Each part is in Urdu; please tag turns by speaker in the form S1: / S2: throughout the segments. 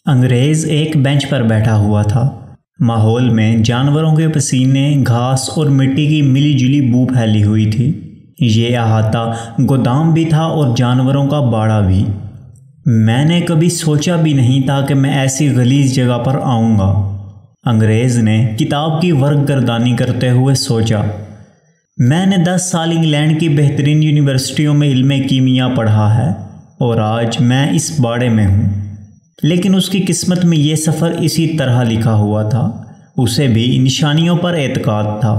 S1: انگریز ایک بینچ پر بیٹھا ہوا تھا۔ ماحول میں جانوروں کے پسینے، گھاس اور مٹی کی ملی جلی بو پھیلی ہوئی تھی۔ یہ احاطہ گودام بھی تھا اور جانوروں کا باڑہ بھی۔ میں نے کبھی سوچا بھی نہیں تھا کہ میں ایسی غلیظ جگہ پر آؤں گا۔ انگریز نے کتاب کی ورق گردانی کرتے ہوئے سوچا۔ میں نے 10 سال انگلینڈ کی بہترین یونیورسٹیوں میں علم کیمیا پڑھا ہے اور آج میں اس باڑے میں ہوں۔ لیکن اس کی قسمت میں یہ سفر اسی طرح لکھا ہوا تھا۔ اسے بھی نشانیوں پر اعتقاد تھا۔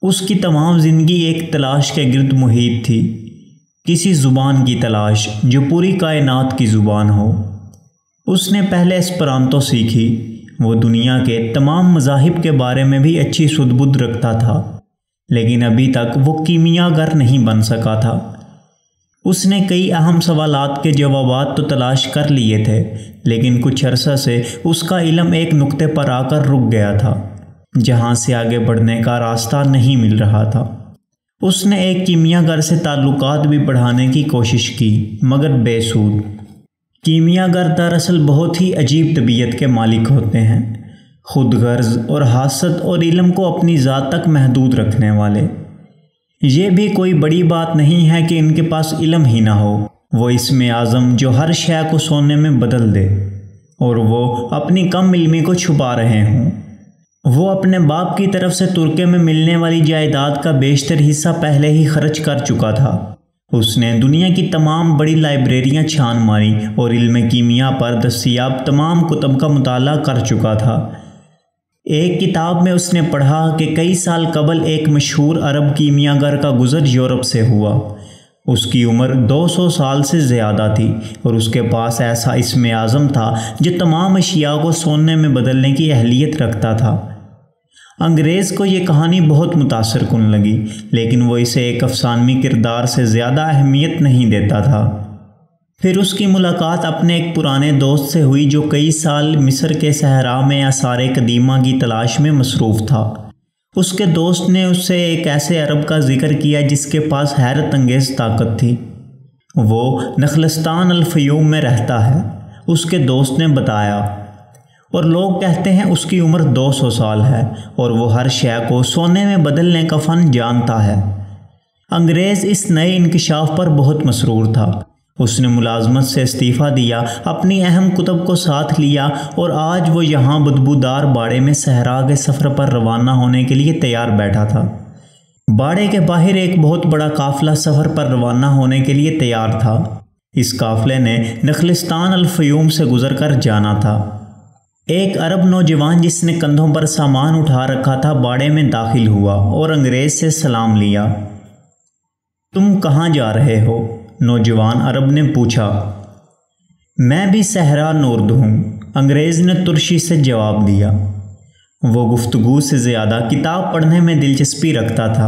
S1: اس کی تمام زندگی ایک تلاش کے گرد محیط تھی، کسی زبان کی تلاش جو پوری کائنات کی زبان ہو۔ اس نے پہلے اسپرانتو سیکھی۔ وہ دنیا کے تمام مذاہب کے بارے میں بھی اچھی سدھ بدھ رکھتا تھا، لیکن ابھی تک وہ کیمیا گر نہیں بن سکا تھا۔ اس نے کئی اہم سوالات کے جوابات تو تلاش کر لیے تھے، لیکن کچھ عرصہ سے اس کا علم ایک نقطے پر آ کر رک گیا تھا، جہاں سے آگے بڑھنے کا راستہ نہیں مل رہا تھا۔ اس نے ایک کیمیا گر سے تعلقات بھی بڑھانے کی کوشش کی، مگر بے سود۔ کیمیا گر دراصل بہت ہی عجیب طبیعت کے مالک ہوتے ہیں، خود غرض اور حسد اور علم کو اپنی ذات تک محدود رکھنے والے۔ یہ بھی کوئی بڑی بات نہیں ہے کہ ان کے پاس علم ہی نہ ہو۔ وہ اسم اعظم جو ہر شے کو سونے میں بدل دے، اور وہ اپنی کم علمی کو چھپا رہے ہوں۔ وہ اپنے باپ کی طرف سے ترکے میں ملنے والی جائیداد کا بیشتر حصہ پہلے ہی خرچ کر چکا تھا۔ اس نے دنیا کی تمام بڑی لائبریریاں چھان ماری اور علم کیمیا پر دستیاب تمام کتب کا مطالعہ کر چکا تھا۔ ایک کتاب میں اس نے پڑھا کہ کئی سال قبل ایک مشہور عرب کیمیا گر کا گزر یورپ سے ہوا۔ اس کی عمر 200 سال سے زیادہ تھی اور اس کے پاس ایسا اسم اعظم تھا جو تمام اشیاء کو سونے میں بدلنے کی اہلیت رکھتا تھا۔ انگریز کو یہ کہانی بہت متاثر کن لگی، لیکن وہ اسے ایک افسانوی کردار سے زیادہ اہمیت نہیں دیتا تھا۔ پھر اس کی ملاقات اپنے ایک پرانے دوست سے ہوئی جو کئی سال مصر کے صحرا میں آثار قدیمہ کی تلاش میں مصروف تھا۔ اس کے دوست نے اس سے ایک ایسے عرب کا ذکر کیا جس کے پاس حیرت انگیز طاقت تھی۔ وہ نخلستان الفیوم میں رہتا ہے، اس کے دوست نے بتایا، اور لوگ کہتے ہیں اس کی عمر 200 سال ہے اور وہ ہر شے کو سونے میں بدلنے کا فن جانتا ہے۔ انگریز اس نئے انکشاف پر بہت مسرور تھا۔ اس نے ملازمت سے استعفیٰ دیا، اپنی اہم کتب کو ساتھ لیا اور آج وہ یہاں بدبودار باڑے میں صحرا کے سفر پر روانہ ہونے کے لیے تیار بیٹھا تھا۔ باڑے کے باہر ایک بہت بڑا قافلہ سفر پر روانہ ہونے کے لیے تیار تھا۔ اس قافلے نے نخلستان الفیوم سے گزر کر جانا تھا۔ ایک عرب نوجوان جس نے کندھوں پر سامان اٹھا رکھا تھا باڑے میں داخل ہوا اور انگریز سے سلام لیا۔ تم کہاں جا رہے ہو؟ نوجوان عرب نے پوچھا۔ میں بھی صحرا نورد ہوں، انگریز نے ترشی سے جواب دیا۔ وہ گفتگو سے زیادہ کتاب پڑھنے میں دلچسپی رکھتا تھا۔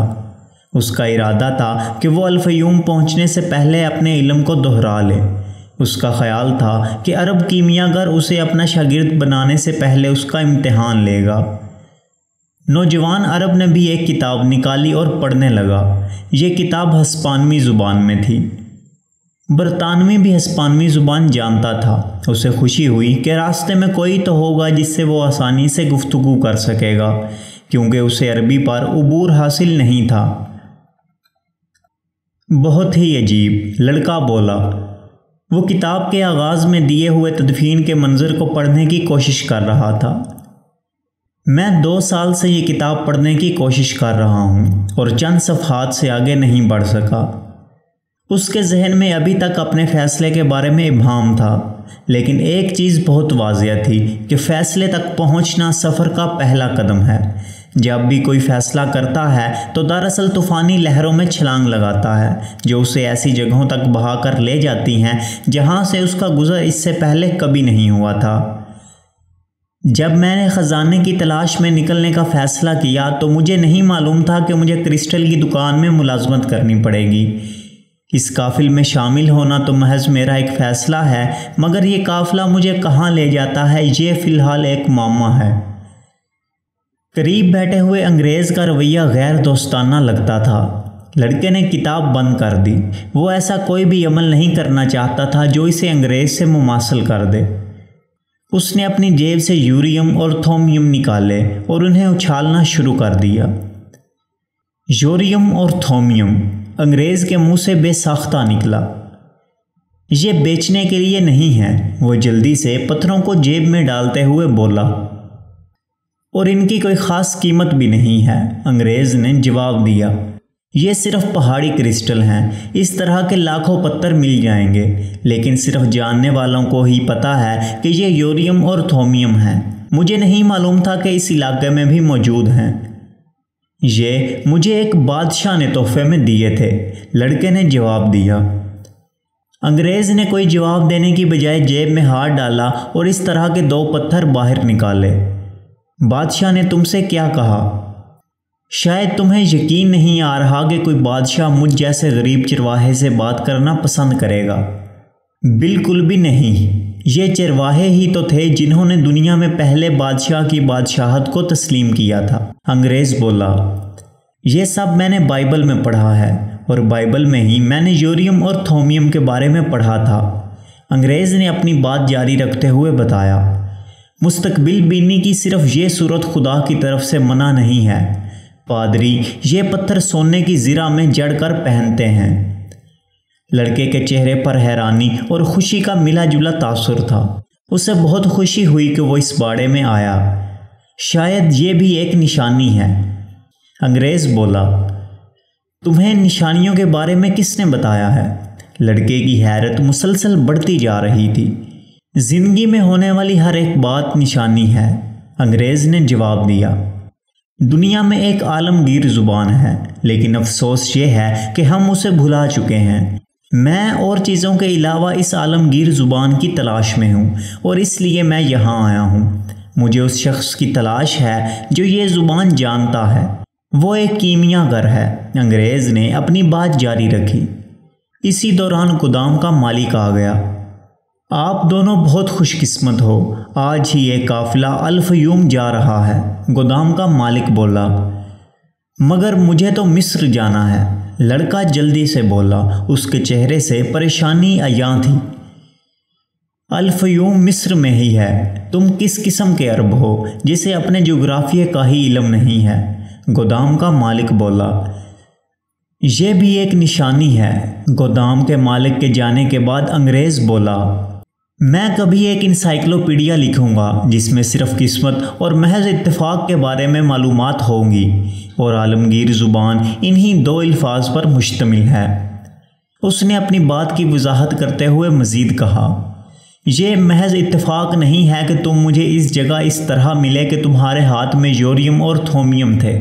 S1: اس کا ارادہ تھا کہ وہ الفیوم پہنچنے سے پہلے اپنے علم کو دہرا لے۔ اس کا خیال تھا کہ عرب کیمیا گر اسے اپنا شاگرد بنانے سے پہلے اس کا امتحان لے گا۔ نوجوان عرب نے بھی ایک کتاب نکالی اور پڑھنے لگا۔ یہ کتاب ہسپانوی زبان میں تھی۔ برطانوی بھی ہسپانوی زبان جانتا تھا۔ اسے خوشی ہوئی کہ راستے میں کوئی تو ہوگا جس سے وہ آسانی سے گفتگو کر سکے گا، کیونکہ اسے عربی پر عبور حاصل نہیں تھا۔ بہت ہی عجیب، لڑکا بولا۔ وہ کتاب کے آغاز میں دیے ہوئے تدفین کے منظر کو پڑھنے کی کوشش کر رہا تھا۔ میں 2 سال سے یہ کتاب پڑھنے کی کوشش کر رہا ہوں اور چند صفحات سے آگے نہیں بڑھ سکا۔ اس کے ذہن میں ابھی تک اپنے فیصلے کے بارے میں ابہام تھا، لیکن ایک چیز بہت واضح تھی کہ فیصلے تک پہنچنا سفر کا پہلا قدم ہے۔ جب بھی کوئی فیصلہ کرتا ہے تو دراصل طوفانی لہروں میں چھلانگ لگاتا ہے جو اسے ایسی جگہوں تک بہا کر لے جاتی ہیں جہاں سے اس کا گزر اس سے پہلے کبھی نہیں ہوا تھا۔ جب میں نے خزانے کی تلاش میں نکلنے کا فیصلہ کیا تو مجھے نہیں معلوم تھا کہ مجھے کرسٹل کی دکان میں ملازمت کرنی پڑے گی۔ اس قافلے میں شامل ہونا تو محض میرا ایک فیصلہ ہے، مگر یہ قافلہ مجھے کہاں لے جاتا ہے یہ فی الحال ایک معمہ ہے۔ قریب بیٹھے ہوئے انگریز کا رویہ غیر دوستانہ لگتا تھا۔ لڑکے نے کتاب بند کر دی۔ وہ ایسا کوئی بھی عمل نہیں کرنا چاہتا تھا جو اسے انگریز سے مماثل کر دے۔ اس نے اپنی جیب سے یوریم اور تھومیم نکالے اور انہیں اچھالنا شروع کر دیا۔ یوریم اور تھومیم انگریز کے منہ سے بے ساختہ نکلا۔ یہ بیچنے کے لیے نہیں ہے، وہ جلدی سے پتھروں کو جیب میں ڈالتے ہوئے بولا، اور ان کی کوئی خاص قیمت بھی نہیں ہے۔ انگریز نے جواب دیا، یہ صرف پہاڑی کرسٹل ہیں، اس طرح کے لاکھوں پتھر مل جائیں گے، لیکن صرف جاننے والوں کو ہی پتہ ہے کہ یہ یوریم اور تھومیم ہیں۔ مجھے نہیں معلوم تھا کہ اس علاقے میں بھی موجود ہیں۔ یہ مجھے ایک بادشاہ نے تحفے میں دیے تھے، لڑکے نے جواب دیا۔ انگریز نے کوئی جواب دینے کی بجائے جیب میں ہاتھ ڈالا اور اس طرح کے 2 پتھر باہر نکالے۔ بادشاہ نے تم سے کیا کہا؟ شاید تمہیں یقین نہیں آ رہا کہ کوئی بادشاہ مجھ جیسے غریب چرواہے سے بات کرنا پسند کرے گا۔ بالکل بھی نہیں، یہ چرواہے ہی تو تھے جنہوں نے دنیا میں پہلے بادشاہ کی بادشاہت کو تسلیم کیا تھا۔ انگریز بولا، یہ سب میں نے بائبل میں پڑھا ہے، اور بائبل میں ہی میں نے یوریم اور تھومیم کے بارے میں پڑھا تھا۔ انگریز نے اپنی بات جاری رکھتے ہوئے بتایا، مستقبل بینی کی صرف یہ صورت خدا کی طرف سے منع نہیں ہے۔ پادری یہ پتھر سونے کی زرہ میں جڑ کر پہنتے ہیں۔ لڑکے کے چہرے پر حیرانی اور خوشی کا ملا جلا تاثر تھا۔ اسے بہت خوشی ہوئی کہ وہ اس باڑے میں آیا۔ شاید یہ بھی ایک نشانی ہے۔ انگریز بولا، تمہیں نشانیوں کے بارے میں کس نے بتایا ہے؟ لڑکے کی حیرت مسلسل بڑھتی جا رہی تھی۔ زندگی میں ہونے والی ہر ایک بات نشانی ہے، انگریز نے جواب دیا۔ دنیا میں ایک عالمگیر زبان ہے، لیکن افسوس یہ ہے کہ ہم اسے بھلا چکے ہیں۔ میں اور چیزوں کے علاوہ اس عالمگیر زبان کی تلاش میں ہوں، اور اس لیے میں یہاں آیا ہوں۔ مجھے اس شخص کی تلاش ہے جو یہ زبان جانتا ہے۔ وہ ایک کیمیا گر ہے۔ انگریز نے اپنی بات جاری رکھی۔ اسی دوران گودام کا مالک آ گیا۔ آپ دونوں بہت خوش قسمت ہو، آج ہی ایک قافلہ الفیوم جا رہا ہے، گودام کا مالک بولا۔ مگر مجھے تو مصر جانا ہے، لڑکا جلدی سے بولا، اس کے چہرے سے پریشانی عیاں تھی۔ الفیوم مصر میں ہی ہے۔ تم کس قسم کے عرب ہو جسے اپنے جغرافیے کا ہی علم نہیں ہے، گودام کا مالک بولا۔ یہ بھی ایک نشانی ہے، گودام کے مالک کے جانے کے بعد انگریز بولا۔ میں کبھی ایک انسائکلوپیڈیا لکھوں گا جس میں صرف قسمت اور محض اتفاق کے بارے میں معلومات ہوں گی، اور عالمگیر زبان انہی 2 الفاظ پر مشتمل ہے۔ اس نے اپنی بات کی وضاحت کرتے ہوئے مزید کہا، یہ محض اتفاق نہیں ہے کہ تم مجھے اس جگہ اس طرح ملے کہ تمہارے ہاتھ میں یوریم اور تھومیم تھے،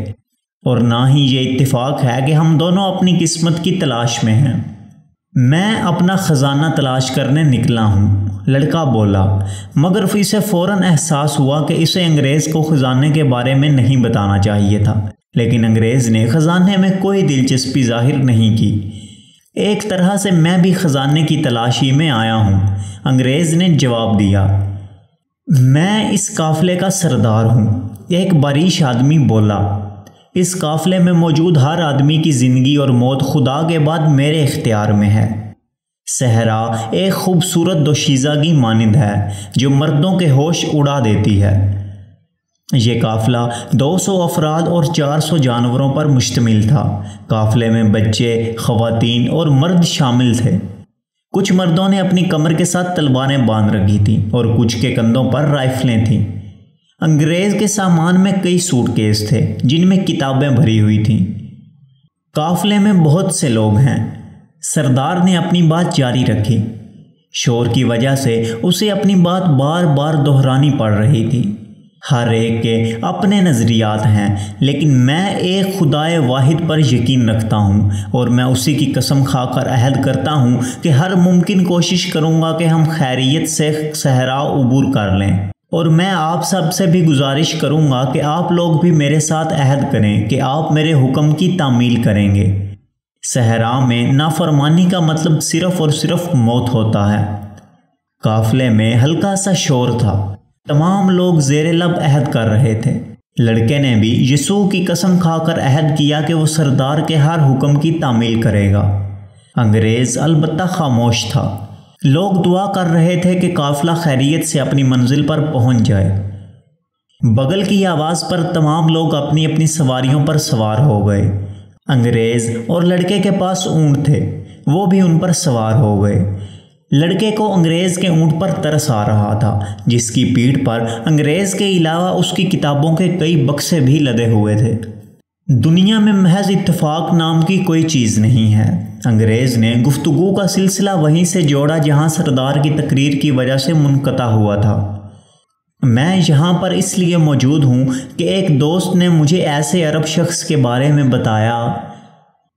S1: اور نہ ہی یہ اتفاق ہے کہ ہم دونوں اپنی قسمت کی تلاش میں ہیں۔ میں اپنا خزانہ تلاش کرنے نکلا ہوں، لڑکا بولا، مگر اسے فوراً احساس ہوا کہ اسے انگریز کو خزانے کے بارے میں نہیں بتانا چاہیے تھا، لیکن انگریز نے خزانے میں کوئی دلچسپی ظاہر نہیں کی۔ ایک طرح سے میں بھی خزانے کی تلاشی میں آیا ہوں، انگریز نے جواب دیا۔ میں اس قافلے کا سردار ہوں، ایک باریش آدمی بولا۔ اس قافلے میں موجود ہر آدمی کی زندگی اور موت خدا کے بعد میرے اختیار میں ہے۔ صحرا ایک خوبصورت دوشیزہ کی مانند ہے جو مردوں کے ہوش اڑا دیتی ہے۔ یہ قافلہ 200 افراد اور 400 جانوروں پر مشتمل تھا۔ قافلے میں بچے، خواتین اور مرد شامل تھے۔ کچھ مردوں نے اپنی کمر کے ساتھ تلواریں باندھ رکھی تھیں اور کچھ کے کندھوں پر رائفلیں تھیں۔ انگریز کے سامان میں کئی سوٹ کیس تھے جن میں کتابیں بھری ہوئی تھیں۔ قافلے میں بہت سے لوگ ہیں، سردار نے اپنی بات جاری رکھی۔ شور کی وجہ سے اسے اپنی بات بار بار دہرانی پڑ رہی تھی۔ ہر ایک کے اپنے نظریات ہیں، لیکن میں ایک خدائے واحد پر یقین رکھتا ہوں، اور میں اسی کی قسم کھا کر عہد کرتا ہوں کہ ہر ممکن کوشش کروں گا کہ ہم خیریت سے صحرا عبور کر لیں، اور میں آپ سب سے بھی گزارش کروں گا کہ آپ لوگ بھی میرے ساتھ عہد کریں کہ آپ میرے حکم کی تعمیل کریں گے۔ صحرا میں نافرمانی کا مطلب صرف اور صرف موت ہوتا ہے۔ قافلے میں ہلکا سا شور تھا۔ تمام لوگ زیر لب عہد کر رہے تھے۔ لڑکے نے بھی یسوع کی قسم کھا کر عہد کیا کہ وہ سردار کے ہر حکم کی تعمیل کرے گا۔ انگریز البتہ خاموش تھا۔ لوگ دعا کر رہے تھے کہ قافلہ خیریت سے اپنی منزل پر پہنچ جائے۔ بغل کی آواز پر تمام لوگ اپنی اپنی سواریوں پر سوار ہو گئے۔ انگریز اور لڑکے کے پاس اونٹ تھے، وہ بھی ان پر سوار ہو گئے۔ لڑکے کو انگریز کے اونٹ پر ترس آ رہا تھا، جس کی پیٹھ پر انگریز کے علاوہ اس کی کتابوں کے کئی بکسے بھی لدے ہوئے تھے۔ دنیا میں محض اتفاق نام کی کوئی چیز نہیں ہے۔ انگریز نے گفتگو کا سلسلہ وہیں سے جوڑا جہاں سردار کی تقریر کی وجہ سے منقطع ہوا تھا۔ میں یہاں پر اس لیے موجود ہوں کہ ایک دوست نے مجھے ایسے عرب شخص کے بارے میں بتایا۔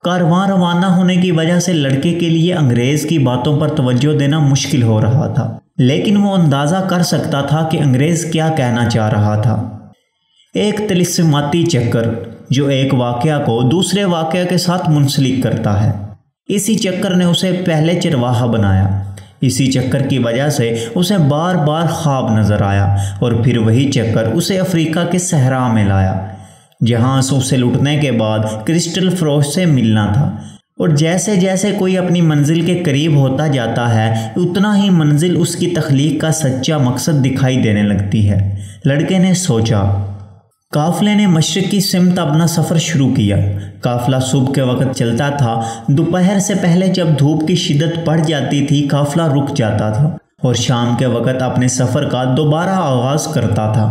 S1: کارواں روانہ ہونے کی وجہ سے لڑکے کے لیے انگریز کی باتوں پر توجہ دینا مشکل ہو رہا تھا، لیکن وہ اندازہ کر سکتا تھا کہ انگریز کیا کہنا چاہ رہا تھا۔ ایک طلسماتی چکر جو ایک واقعہ کو دوسرے واقعہ کے ساتھ منسلک کرتا ہے، اسی چکر نے اسے پہلے چرواہا بنایا۔ اسی چکر کی وجہ سے اسے بار بار خواب نظر آیا، اور پھر وہی چکر اسے افریقہ کے صحرا میں لایا، جہاں اسے لٹنے کے بعد کرسٹل فروش سے ملنا تھا۔ اور جیسے جیسے کوئی اپنی منزل کے قریب ہوتا جاتا ہے، اتنا ہی منزل اس کی تخلیق کا سچا مقصد دکھائی دینے لگتی ہے۔ لڑکے نے سوچا۔ قافلے نے مشرق کی سمت اپنا سفر شروع کیا۔ قافلہ صبح کے وقت چلتا تھا۔ دوپہر سے پہلے جب دھوپ کی شدت بڑھ جاتی تھی، قافلہ رک جاتا تھا اور شام کے وقت اپنے سفر کا دوبارہ آغاز کرتا تھا۔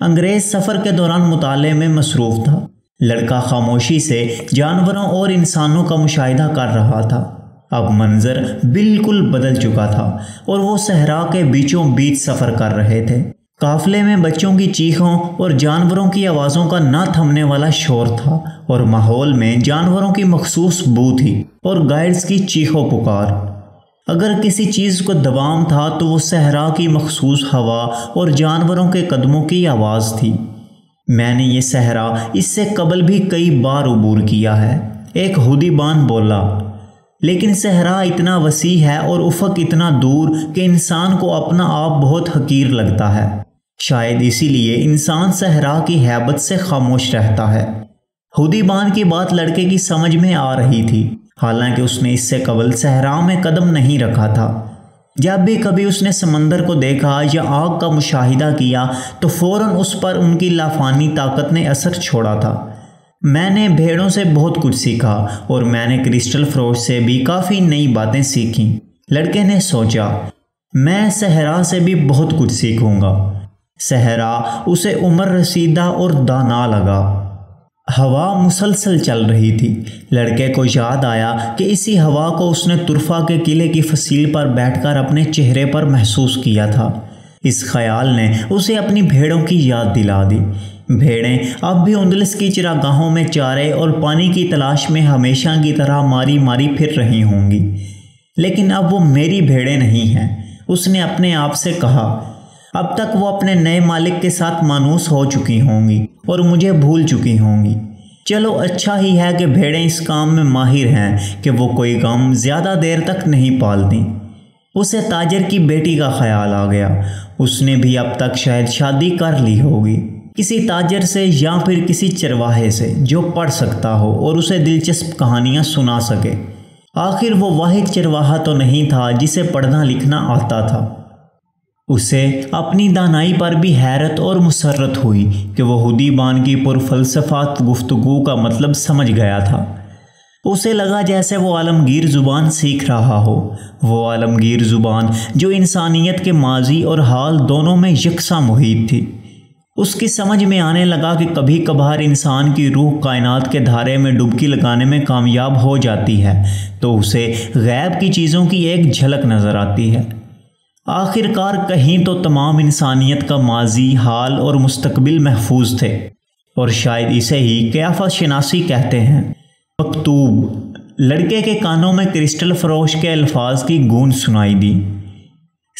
S1: انگریز سفر کے دوران مطالعے میں مصروف تھا۔ لڑکا خاموشی سے جانوروں اور انسانوں کا مشاہدہ کر رہا تھا۔ اب منظر بالکل بدل چکا تھا اور وہ صحرا کے بیچوں بیچ سفر کر رہے تھے۔ قافلے میں بچوں کی چیخوں اور جانوروں کی آوازوں کا نہ تھمنے والا شور تھا، اور ماحول میں جانوروں کی مخصوص بو تھی اور گائیڈز کی چیخو پکار۔ اگر کسی چیز کو دوام تھا تو وہ صحرا کی مخصوص ہوا اور جانوروں کے قدموں کی آواز تھی۔ میں نے یہ صحرا اس سے قبل بھی کئی بار عبور کیا ہے، ایک ہودی بان بولا، لیکن صحرا اتنا وسیع ہے اور افق اتنا دور کہ انسان کو اپنا آپ بہت حقیر لگتا ہے۔ شاید اسی لیے انسان صحرا کی ہیبت سے خاموش رہتا ہے۔ ہودی بان کی بات لڑکے کی سمجھ میں آ رہی تھی، حالانکہ اس نے اس سے قبل صحرا میں قدم نہیں رکھا تھا۔ جب بھی کبھی اس نے سمندر کو دیکھا یا آگ کا مشاہدہ کیا تو فوراً اس پر ان کی لافانی طاقت نے اثر چھوڑا تھا۔ میں نے بھیڑوں سے بہت کچھ سیکھا اور میں نے کرسٹل فروش سے بھی کافی نئی باتیں سیکھیں۔ لڑکے نے سوچا، میں صحرا سے بھی بہت کچھ سیکھوں گا۔ صحرا اسے عمر رسیدہ اور دانا لگا۔ ہوا مسلسل چل رہی تھی۔ لڑکے کو یاد آیا کہ اسی ہوا کو اس نے طرفہ کے قلعے کی فصیل پر بیٹھ کر اپنے چہرے پر محسوس کیا تھا۔ اس خیال نے اسے اپنی بھیڑوں کی یاد دلا دی۔ بھیڑیں اب بھی اندلس کی چراگاہوں میں چارے اور پانی کی تلاش میں ہمیشہ کی طرح ماری ماری پھر رہی ہوں گی، لیکن اب وہ میری بھیڑیں نہیں ہیں، اس نے اپنے آپ سے کہا۔ اب تک وہ اپنے نئے مالک کے ساتھ مانوس ہو چکی ہوں گی اور مجھے بھول چکی ہوں گی۔ چلو اچھا ہی ہے کہ بھیڑیں اس کام میں ماہر ہیں کہ وہ کوئی غم زیادہ دیر تک نہیں پالتی۔ اسے تاجر کی بیٹی کا خیال آ گیا۔ اس نے بھی اب تک شاید شادی کر لی ہوگی، کسی تاجر سے یا پھر کسی چرواہے سے جو پڑھ سکتا ہو اور اسے دلچسپ کہانیاں سنا سکے۔ آخر وہ واحد چرواہا تو نہیں تھا جسے پڑھنا لکھنا آتا تھا۔ اسے اپنی دانائی پر بھی حیرت اور مسرت ہوئی کہ وہ ہودی بان کی پرفلسفہ گفتگو کا مطلب سمجھ گیا تھا۔ اسے لگا جیسے وہ عالمگیر زبان سیکھ رہا ہو، وہ عالمگیر زبان جو انسانیت کے ماضی اور حال دونوں میں یکساں محیط تھی۔ اس کی سمجھ میں آنے لگا کہ کبھی کبھار انسان کی روح کائنات کے دھارے میں ڈبکی لگانے میں کامیاب ہو جاتی ہے تو اسے غیب کی چیزوں کی ایک جھلک نظر آتی ہے۔ آخر کار کہیں تو تمام انسانیت کا ماضی، حال اور مستقبل محفوظ تھے، اور شاید اسے ہی قیافت شناسی کہتے ہیں۔ مکتوب۔ لڑکے کے کانوں میں کرسٹل فروش کے الفاظ کی گونج سنائی دی۔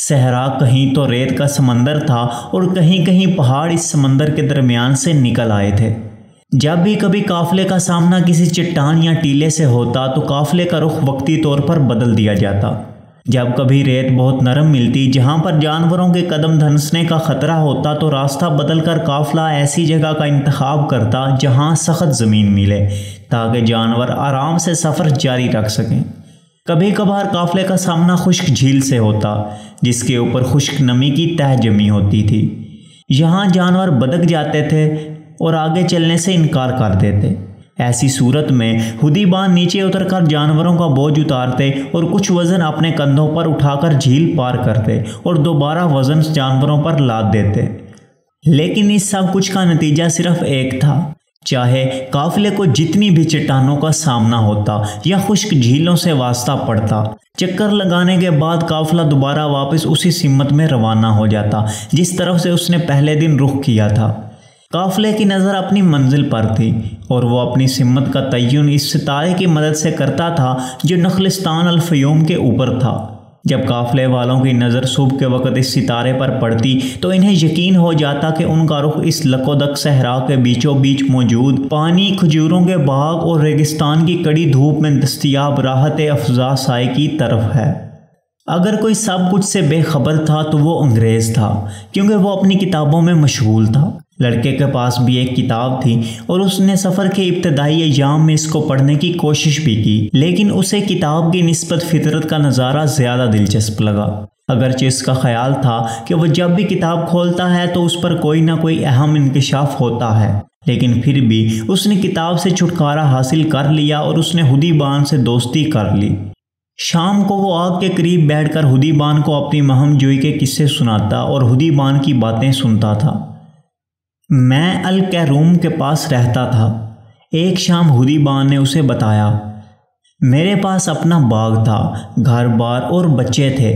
S1: صحرا کہیں تو ریت کا سمندر تھا اور کہیں کہیں پہاڑ اس سمندر کے درمیان سے نکل آئے تھے۔ جب بھی کبھی قافلے کا سامنا کسی چٹان یا ٹیلے سے ہوتا تو قافلے کا رخ وقتی طور پر بدل دیا جاتا۔ جب کبھی ریت بہت نرم ملتی جہاں پر جانوروں کے قدم دھنسنے کا خطرہ ہوتا تو راستہ بدل کر قافلہ ایسی جگہ کا انتخاب کرتا جہاں سخت زمین ملے تاکہ جانور آرام سے سفر جاری رکھ سکیں۔ کبھی کبھار قافلے کا سامنا خشک جھیل سے ہوتا جس کے اوپر خشک نمی کی تہ جمی ہوتی تھی۔ یہاں جانور بدک جاتے تھے اور آگے چلنے سے انکار کر دیتے۔ ایسی صورت میں حدیبان نیچے اتر کر جانوروں کا بوجھ اتارتے اور کچھ وزن اپنے کندھوں پر اٹھا کر جھیل پار کرتے اور دوبارہ وزن جانوروں پر لاد دیتے۔ لیکن اس سب کچھ کا نتیجہ صرف ایک تھا، چاہے قافلے کو جتنی بھی چٹانوں کا سامنا ہوتا یا خشک جھیلوں سے واسطہ پڑتا، چکر لگانے کے بعد قافلہ دوبارہ واپس اسی سمت میں روانہ ہو جاتا جس طرف سے اس نے پہلے دن رخ کیا تھا۔ قافلے کی نظر اپنی منزل پر تھی اور وہ اپنی سمت کا تعین اس ستارے کی مدد سے کرتا تھا جو نخلستان الفیوم کے اوپر تھا۔ جب قافلے والوں کی نظر صبح کے وقت اس ستارے پر پڑتی تو انہیں یقین ہو جاتا کہ ان کا رخ اس لکودک صحرا کے بیچوں بیچ موجود پانی، کھجوروں کے باغ اور ریگستان کی کڑی دھوپ میں دستیاب راحت افزا سائے کی طرف ہے۔ اگر کوئی سب کچھ سے بے خبر تھا تو وہ انگریز تھا، کیونکہ وہ اپنی کتابوں میں مشغول تھا۔ لڑکے کے پاس بھی ایک کتاب تھی اور اس نے سفر کے ابتدائی ایام میں اس کو پڑھنے کی کوشش بھی کی، لیکن اسے کتاب کی نسبت فطرت کا نظارہ زیادہ دلچسپ لگا۔ اگرچہ اس کا خیال تھا کہ وہ جب بھی کتاب کھولتا ہے تو اس پر کوئی نہ کوئی اہم انکشاف ہوتا ہے، لیکن پھر بھی اس نے کتاب سے چھٹکارا حاصل کر لیا اور اس نے حدیبان سے دوستی کر لی۔ شام کو وہ آگ کے قریب بیٹھ کر حدیبان کو اپنی مہم جوئی کے قصے سناتا اور حدیبان کی باتیں سنتا تھا۔ میں الکیروم کے پاس رہتا تھا۔ ایک شام حدیبان نے اسے بتایا، میرے پاس اپنا باغ تھا، گھر بار اور بچے تھے،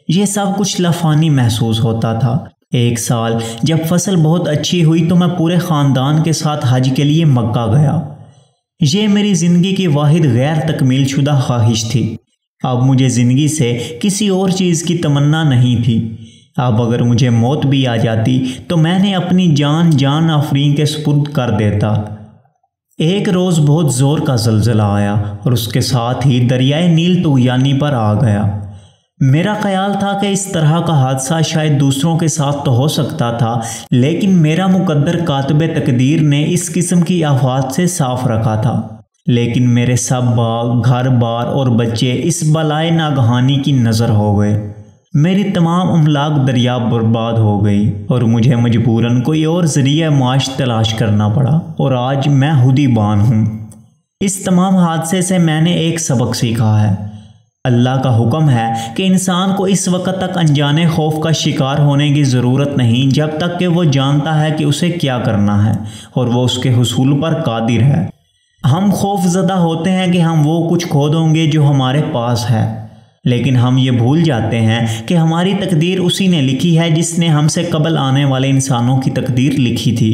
S1: یہ سب کچھ لافانی محسوس ہوتا تھا۔ ایک سال جب فصل بہت اچھی ہوئی تو میں پورے خاندان کے ساتھ حج کے لیے مکہ گیا۔ یہ میری زندگی کی واحد غیر تکمیل شدہ خواہش تھی۔ اب مجھے زندگی سے کسی اور چیز کی تمنا نہیں تھی۔ اب اگر مجھے موت بھی آ جاتی تو میں نے اپنی جان آفرین کے سپرد کر دیتا۔ ایک روز بہت زور کا زلزلہ آیا اور اس کے ساتھ ہی دریائے نیل طغیانی پر آ گیا۔ میرا خیال تھا کہ اس طرح کا حادثہ شاید دوسروں کے ساتھ تو ہو سکتا تھا، لیکن میرا مقدر کاتب تقدیر نے اس قسم کی آفات سے صاف رکھا تھا۔ لیکن میرے سب باغ، گھر بار اور بچے اس بلائے ناگہانی کی نظر ہو گئے۔ میری تمام املاک دریا برباد ہو گئی اور مجھے مجبوراً کوئی اور ذریعہ معاش تلاش کرنا پڑا، اور آج میں حدیبان ہوں۔ اس تمام حادثے سے میں نے ایک سبق سیکھا ہے۔ اللہ کا حکم ہے کہ انسان کو اس وقت تک انجانے خوف کا شکار ہونے کی ضرورت نہیں جب تک کہ وہ جانتا ہے کہ اسے کیا کرنا ہے اور وہ اس کے حصول پر قادر ہے۔ ہم خوف زدہ ہوتے ہیں کہ ہم وہ کچھ کھو دیں گے جو ہمارے پاس ہے، لیکن ہم یہ بھول جاتے ہیں کہ ہماری تقدیر اسی نے لکھی ہے جس نے ہم سے قبل آنے والے انسانوں کی تقدیر لکھی تھی۔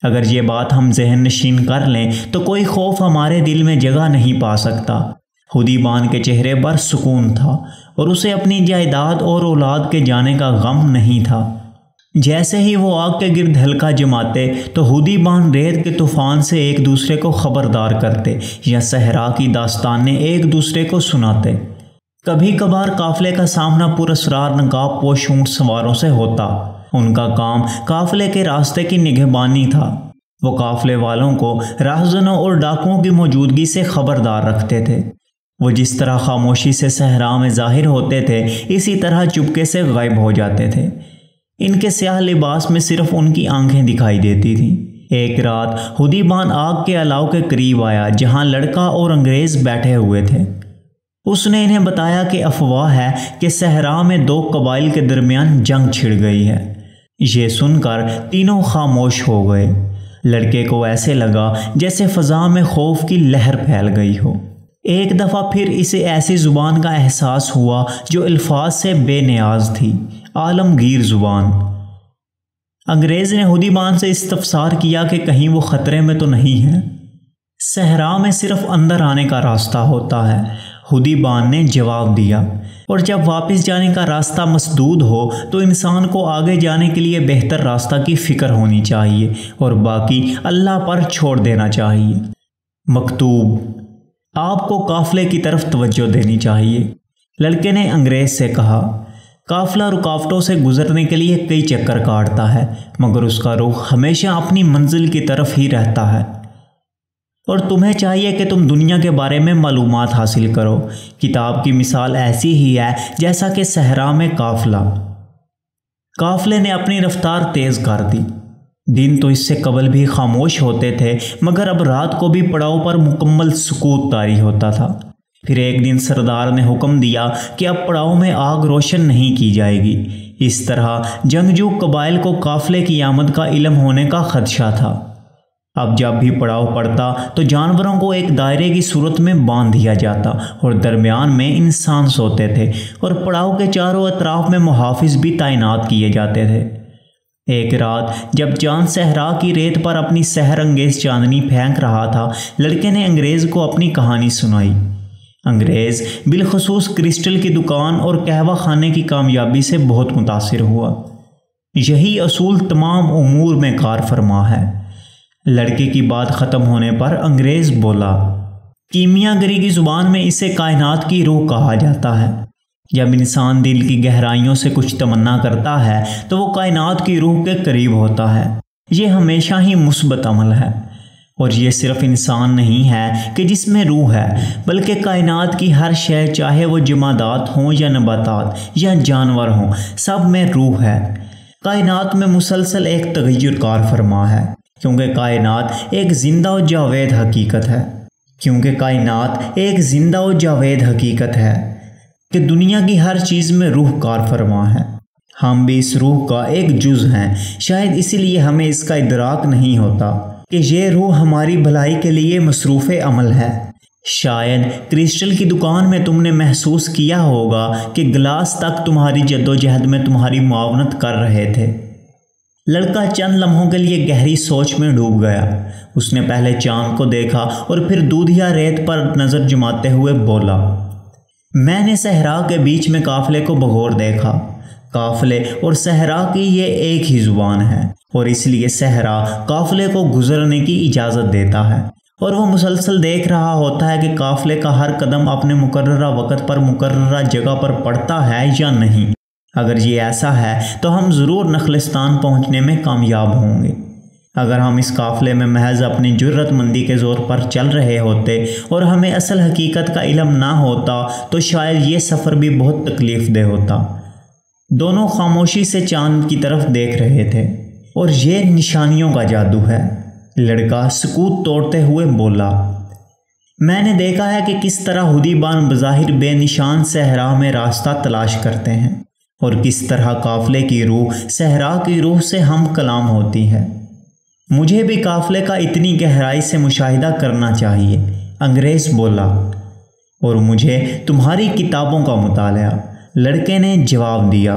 S1: اگر یہ بات ہم ذہن نشین کر لیں تو کوئی خوف ہمارے دل میں جگہ نہیں پا سکتا۔ حدیبان کے چہرے پر سکون تھا اور اسے اپنی جائیداد اور اولاد کے جانے کا غم نہیں تھا۔ جیسے ہی وہ آگ کے گرد حلقہ جماتے تو حدیبان ریت کے طوفان سے ایک دوسرے کو خبردار کرتے یا صحرا کی داستانیں ایک دوسرے کو سناتے۔ کبھی کبھار قافلے کا سامنا پراسرار نقاب پوش اونٹ سواروں سے ہوتا۔ ان کا کام قافلے کے راستے کی نگہبانی تھا۔ وہ قافلے والوں کو راہزنوں اور ڈاکوؤں کی موجودگی سے خبردار رکھتے تھے۔ وہ جس طرح خاموشی سے صحرا میں ظاہر ہوتے تھے اسی طرح چپکے سے غائب ہو جاتے تھے۔ ان کے سیاہ لباس میں صرف ان کی آنکھیں دکھائی دیتی تھیں۔ ایک رات حدیبان آگ کے الاؤ کے قریب آیا جہاں لڑکا اور انگریز بیٹھے ہوئے تھے۔ اس نے انہیں بتایا کہ افواہ ہے کہ صحرا میں دو قبائل کے درمیان جنگ چھڑ گئی ہے۔ یہ سن کر تینوں خاموش ہو گئے۔ لڑکے کو ایسے لگا جیسے فضا میں خوف کی لہر پھیل گئی ہو۔ ایک دفعہ پھر اسے ایسی زبان کا احساس ہوا جو الفاظ سے بے نیاز تھی، عالمگیر زبان۔ انگریز نے حدیبان سے استفسار کیا کہ کہیں وہ خطرے میں تو نہیں ہے۔ صحرا میں صرف اندر آنے کا راستہ ہوتا ہے، حدیبان نے جواب دیا، اور جب واپس جانے کا راستہ مسدود ہو تو انسان کو آگے جانے کے لیے بہتر راستہ کی فکر ہونی چاہیے اور باقی اللہ پر چھوڑ دینا چاہیے۔ مکتوب: آپ کو قافلے کی طرف توجہ دینی چاہیے۔ لڑکے نے انگریز سے کہا، قافلہ رکاوٹوں سے گزرنے کے لیے کئی چکر کاٹتا ہے مگر اس کا رخ ہمیشہ اپنی منزل کی طرف ہی رہتا ہے۔ اور تمہیں چاہیے کہ تم دنیا کے بارے میں معلومات حاصل کرو۔ کتاب کی مثال ایسی ہی ہے جیسا کہ صحرا میں قافلے نے اپنی رفتار تیز کر دی۔ دن تو اس سے قبل بھی خاموش ہوتے تھے، مگر اب رات کو بھی پڑاؤ پر مکمل سکوت طاری ہوتا تھا۔ پھر ایک دن سردار نے حکم دیا کہ اب پڑاؤ میں آگ روشن نہیں کی جائے گی۔ اس طرح جنگجو قبائل کو قافلے کی آمد کا علم ہونے کا خدشہ تھا۔ اب جب بھی پڑاؤ پڑتا تو جانوروں کو ایک دائرے کی صورت میں باندھ دیا جاتا اور درمیان میں انسان سوتے تھے، اور پڑاؤ کے چاروں اطراف میں محافظ بھی تعینات کیے جاتے تھے۔ ایک رات جب چاند صحرا کی ریت پر اپنی سحر انگیز چاندنی پھینک رہا تھا، لڑکے نے انگریز کو اپنی کہانی سنائی۔ انگریز بالخصوص کرسٹل کی دکان اور قہوہ خانے کی کامیابی سے بہت متاثر ہوا۔ یہی اصول تمام امور میں کار فرما ہے۔ لڑکے کی بات ختم ہونے پر انگریز بولا، کیمیا گری کی زبان میں اسے کائنات کی روح کہا جاتا ہے۔ جب انسان دل کی گہرائیوں سے کچھ تمنا کرتا ہے تو وہ کائنات کی روح کے قریب ہوتا ہے۔ یہ ہمیشہ ہی مثبت عمل ہے، اور یہ صرف انسان نہیں ہے کہ جس میں روح ہے، بلکہ کائنات کی ہر شے، چاہے وہ جمادات ہوں یا نباتات یا جانور ہوں، سب میں روح ہے۔ کائنات میں مسلسل ایک تغیر کار فرما ہے، کیونکہ کائنات ایک زندہ و جاوید حقیقت ہے کہ دنیا کی ہر چیز میں روح کار فرما ہے۔ ہم بھی اس روح کا ایک جز ہیں، شاید اسی لیے ہمیں اس کا ادراک نہیں ہوتا کہ یہ روح ہماری بھلائی کے لیے مصروف عمل ہے۔ شاید کرسٹل کی دکان میں تم نے محسوس کیا ہوگا کہ گلاس تک تمہاری جدوجہد میں تمہاری معاونت کر رہے تھے۔ لڑکا چند لمحوں کے لیے گہری سوچ میں ڈوب گیا۔ اس نے پہلے چاند کو دیکھا اور پھر دودھیا ریت پر نظر جماتے ہوئے بولا، میں نے صحرا کے بیچ میں قافلے کو بغور دیکھا۔ قافلے اور صحرا کی یہ ایک ہی زبان ہے، اور اس لیے صحرا قافلے کو گزرنے کی اجازت دیتا ہے، اور وہ مسلسل دیکھ رہا ہوتا ہے کہ قافلے کا ہر قدم اپنے مقررہ وقت پر مقررہ جگہ پر پڑتا ہے یا نہیں۔ اگر یہ ایسا ہے تو ہم ضرور نخلستان پہنچنے میں کامیاب ہوں گے۔ اگر ہم اس قافلے میں محض اپنی جرت مندی کے زور پر چل رہے ہوتے اور ہمیں اصل حقیقت کا علم نہ ہوتا تو شاید یہ سفر بھی بہت تکلیف دہ ہوتا۔ دونوں خاموشی سے چاند کی طرف دیکھ رہے تھے، اور یہ نشانیوں کا جادو ہے۔ لڑکا سکوت توڑتے ہوئے بولا، میں نے دیکھا ہے کہ کس طرح ہدیبان بظاہر بے نشان صحرا میں راستہ تلاش کرتے ہیں، اور کس طرح قافلے کی روح صحرا کی روح سے ہم کلام ہوتی ہے۔ مجھے بھی قافلے کا اتنی گہرائی سے مشاہدہ کرنا چاہیے، انگریز بولا، اور مجھے تمہاری کتابوں کا مطالعہ، لڑکے نے جواب دیا۔